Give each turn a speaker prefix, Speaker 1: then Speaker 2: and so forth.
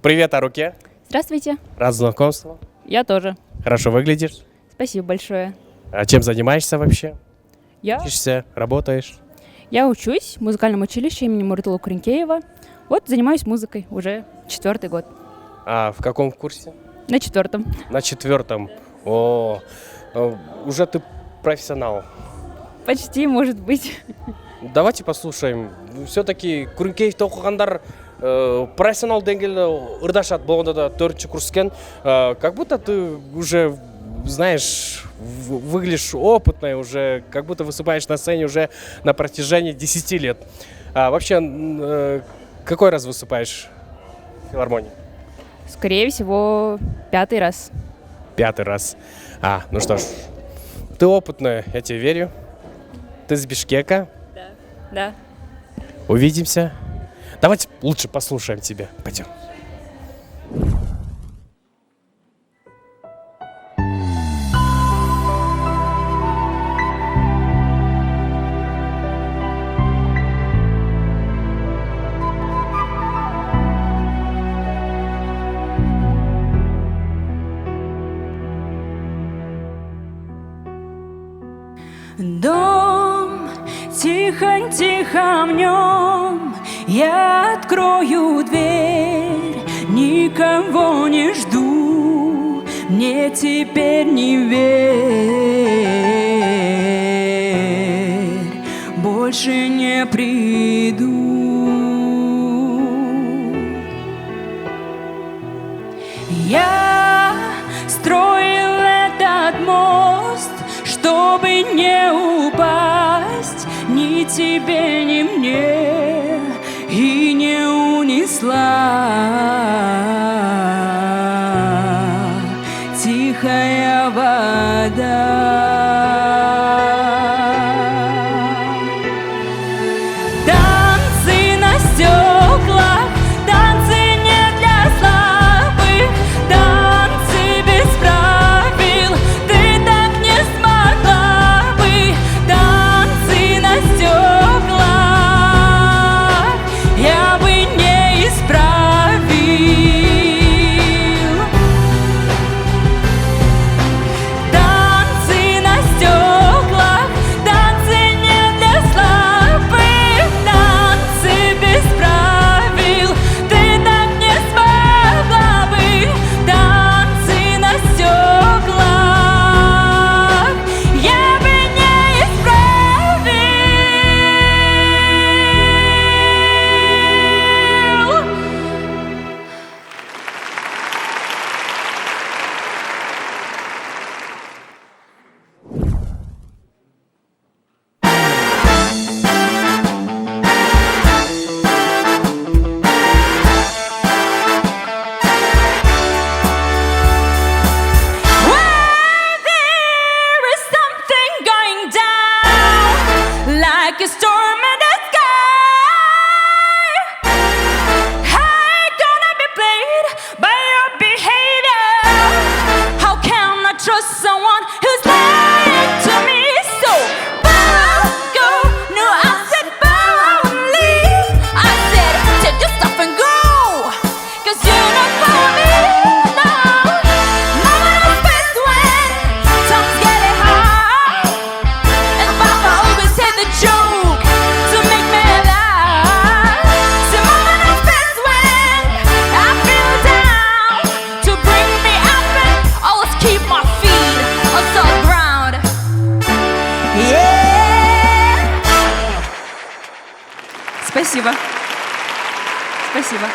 Speaker 1: Привет, Аруке.
Speaker 2: Здравствуйте.
Speaker 1: Рад знакомству.
Speaker 2: Я тоже.
Speaker 1: Хорошо выглядишь.
Speaker 2: Спасибо большое.
Speaker 1: А чем занимаешься вообще?
Speaker 2: Я
Speaker 1: Учишься, работаешь?
Speaker 2: учусь в музыкальном училище имени Муртула Куренкеева. Вот занимаюсь музыкой уже 4-й год.
Speaker 1: А в каком курсе?
Speaker 2: На 4-м.
Speaker 1: На 4-м. О, уже ты профессионал.
Speaker 2: Почти, может быть.
Speaker 1: Давайте послушаем. Все-таки Куренкеевте оқығандар профессионал деңгээлде ырдашат болғанда да 4-ші курс екен. Как будто ты уже, знаешь, выглядишь опытной, уже как будто выступаешь на сцене уже на протяжении 10 лет. Вообще, какой раз выступаешь в филармонии?
Speaker 2: Скорее всего, 5-й раз.
Speaker 1: 5-й раз. Ну что ж, ты опытная, я тебе верю. Ты с Бишкека.
Speaker 2: Да.
Speaker 1: Увидимся. Давайте лучше послушаем тебя. Пойдем.
Speaker 3: Дом, тихо-тихо в нем я открою дверь, никого не жду, мне теперь не верь, больше не приду. Я строил этот мост, чтобы не упасть ни тебе, ни мне, и не унесла тихая вода. Танцы на стеклах, танцы не для слабых, танцы без правил, ты так не смогла бы. Танцы на стеклах я бы не исправил. Танцы на стеклах, танцы не для слабых, танцы без правил, ты так не смогла бы. Танцы на стеклах я бы не исправил. There is something going down, like a storm in the sky. I gonna be played by your behavior. How can I trust someone who's lying to me? So bow, go. No, I said bow, leave. I said take your stuff and go, 'cause you're not for me. No, mama knows best when times getting hard, and papa always had the joke to make me laugh. So mama knows best when I feel down, to bring me up and always keep my feet on solid ground. Yeah. Спасибо. Спасибо.